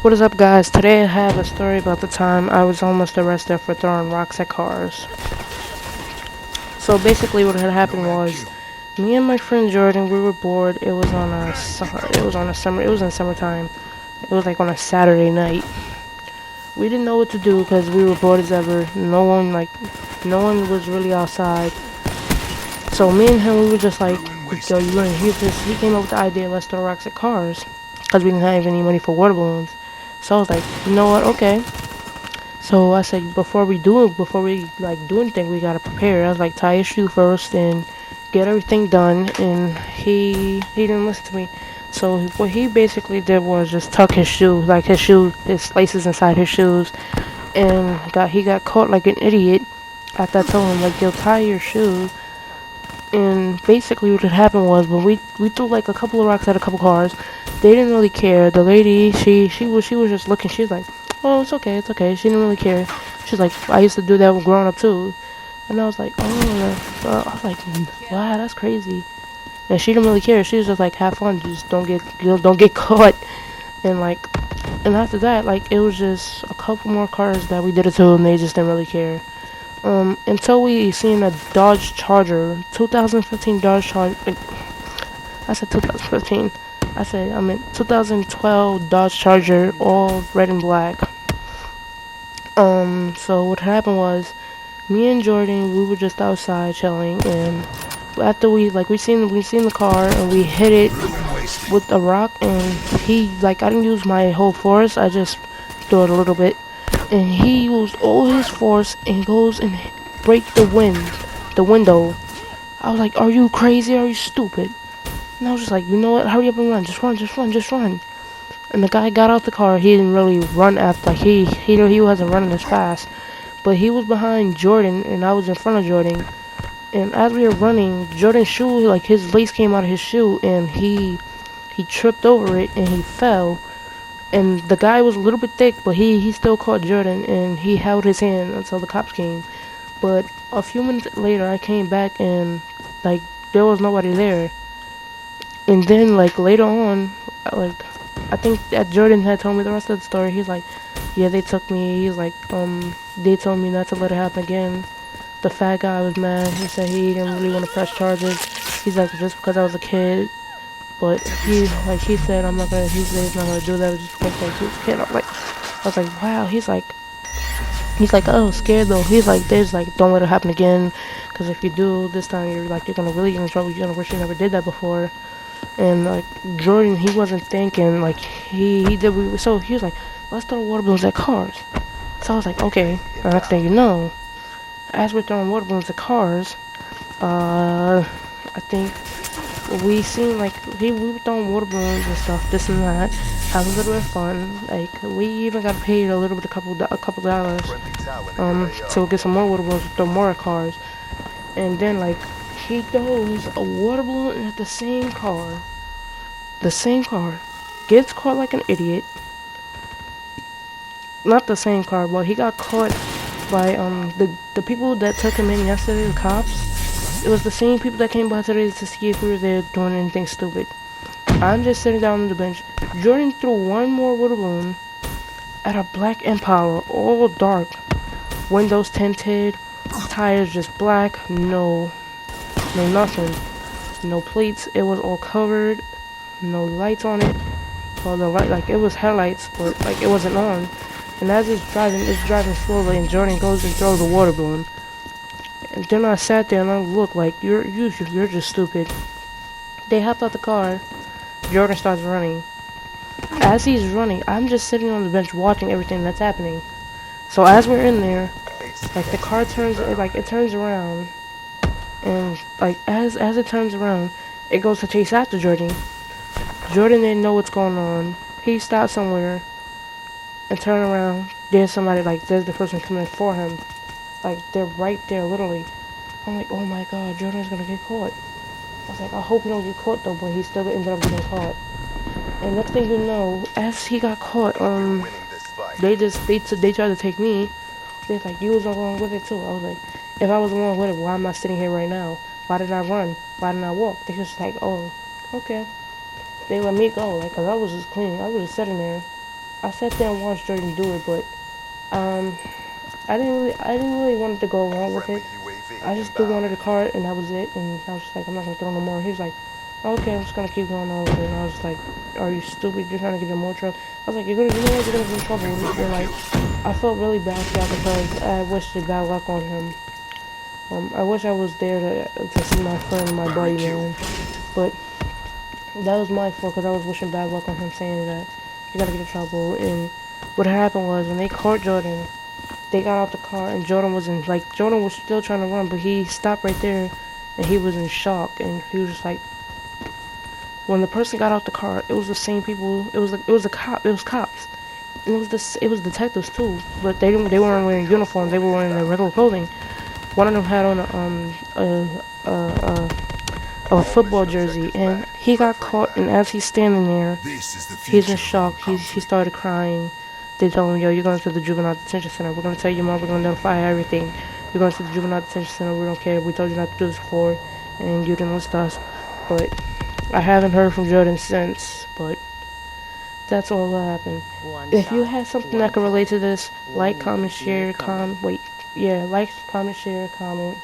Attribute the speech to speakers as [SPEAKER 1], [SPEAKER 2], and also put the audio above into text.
[SPEAKER 1] What is up, guys? Today I have a story about the time I was almost arrested for throwing rocks at cars. So basically, what had happened was, me and my friend Jordan, we were bored. It was in summertime. It was like on a Saturday night. We didn't know what to do because we were bored as ever. No one was really outside. So me and him, we were just like, yo, he came up with the idea, let's throw rocks at cars, because we didn't have any money for water balloons. So I was like, you know what? Okay. So I said, before we like do anything, we gotta prepare. I was like, tie your shoe first and get everything done. And he didn't listen to me. So what he basically did was just tuck his shoe, like his laces inside his shoes, and he got caught like an idiot. After I told him like, yo, tie your shoe. And basically what had happened was when we threw like a couple of rocks at a couple cars, they didn't really care. The lady, she was just looking. She was like, oh, it's okay, it's okay. She didn't really care. She's like, I used to do that when growing up too. And I was like, I was like, wow, that's crazy. And she didn't really care. She was just like, have fun, just don't get caught. And like, and after that, like, it was just a couple more cars that we did it to, and they just didn't really care. Until we seen a Dodge Charger, 2015 Dodge Charger. I said 2015. I meant 2012 Dodge Charger, all red and black. So what happened was, me and Jordan, we were just outside chilling, and after we seen the car, and we hit it with a rock, and I didn't use my whole force, I just threw it a little bit, and he used all his force and goes and break the window. I was like, are you crazy? Are you stupid? And I was just like, you know what? Hurry up and run. Just run, just run, just run. And the guy got out the car. He didn't really run after, like, he wasn't running as fast. But he was behind Jordan, and I was in front of Jordan. And as we were running, Jordan's shoe, like, his lace came out of his shoe, and he tripped over it, and he fell. And the guy was a little bit thick, but he still caught Jordan, and he held his hand until the cops came. But a few minutes later, I came back, and, like, there was nobody there. And then, like, later on, like, I think that Jordan had told me the rest of the story. He's like, yeah, they took me. He's like, they told me not to let it happen again. The fat guy was mad. He said he didn't really want to press charges. He's like, just because I was a kid. But he said, he said he's not gonna do that just because, like, he was a kid. I was like, wow. He's like, oh, scared though. He's like, there's like, don't let it happen again. Because if you do this time, you're gonna really get in trouble. You're gonna wish you never did that before. And like Jordan, he wasn't thinking, like, he did. So he was like, let's throw water balloons at cars. So I was like, okay. The next thing you know, as we're throwing water balloons at cars, I think we seen, like, we were throwing water balloons and stuff, this and that, having a little bit of fun. Like, we even got paid a little bit, a couple dollars, to get some more water balloons to throw more at cars. And then, like, he throws a water balloon at the same car, gets caught like an idiot. Not the same car, but he got caught by the people that took him in yesterday, the cops. It was the same people that came by today to see if we were there doing anything stupid. I'm just sitting down on the bench. Jordan threw one more water balloon at a black Impala, all dark, windows tinted, tires just black, no nothing, no plates. It was all covered, no lights on it. Well, the light, like, it was headlights, but like it wasn't on. And as it's driving slowly, and Jordan goes and throws a water balloon. And then I sat there and I looked like, you're just stupid. They hopped out the car. Jordan starts running. As he's running, I'm just sitting on the bench watching everything that's happening. So as we're in there, like, the car it turns around, and like as it turns around, it goes to chase after Jordan. Jordan didn't know what's going on. He stopped somewhere and turned around. There's the person coming for him. Like, they're right there, literally. I'm like, oh my god, Jordan's gonna get caught. I was like, I hope he don't get caught though, but he still ended up getting caught. And next thing you know, as he got caught, they tried to take me. They're like, you was along with it too. I was like, if I was along with it, why am I sitting here right now? Why did I run? Why didn't I walk? They just like, oh, okay. They let me go, like, cause I was just cleaning. I was just sitting there. I sat there and watched Jordan do it, but um, I didn't really want to go along with it. I just threw one of the cart and that was it. And I was just like, I'm not gonna throw no more. He was like, okay, I'm just gonna keep going on with it. And I was just like, are you stupid? You're trying to get in more trouble. I was like, you know what? You're gonna get in trouble. And like, I felt really bad for that because I wished bad luck on him. I wish I was there to see my friend, my buddy, man. But that was my fault because I was wishing bad luck on him, saying that you gotta get in trouble. And what happened was when they caught Jordan, they got out the car and Jordan was in like Jordan was still trying to run, but he stopped right there, and he was in shock, and he was just like, when the person got out the car, it was the same people. It was like it was cops, and it was detectives too, but they weren't wearing uniforms. They were wearing their regular clothing. One of them had on a football jersey, and he got caught. And as he's standing there, he's in shock. He started crying. They tell him, yo, you're going to the juvenile detention center. We're going to tell your mom. We're going to notify everything. You're going to the juvenile detention center. We don't care. We told you not to do this before, and you didn't list us. But I haven't heard from Jordan since. But that's all that happened. If you have something that can relate to this, like, comment, share, comment. Wait, yeah, like, comment, share, comment.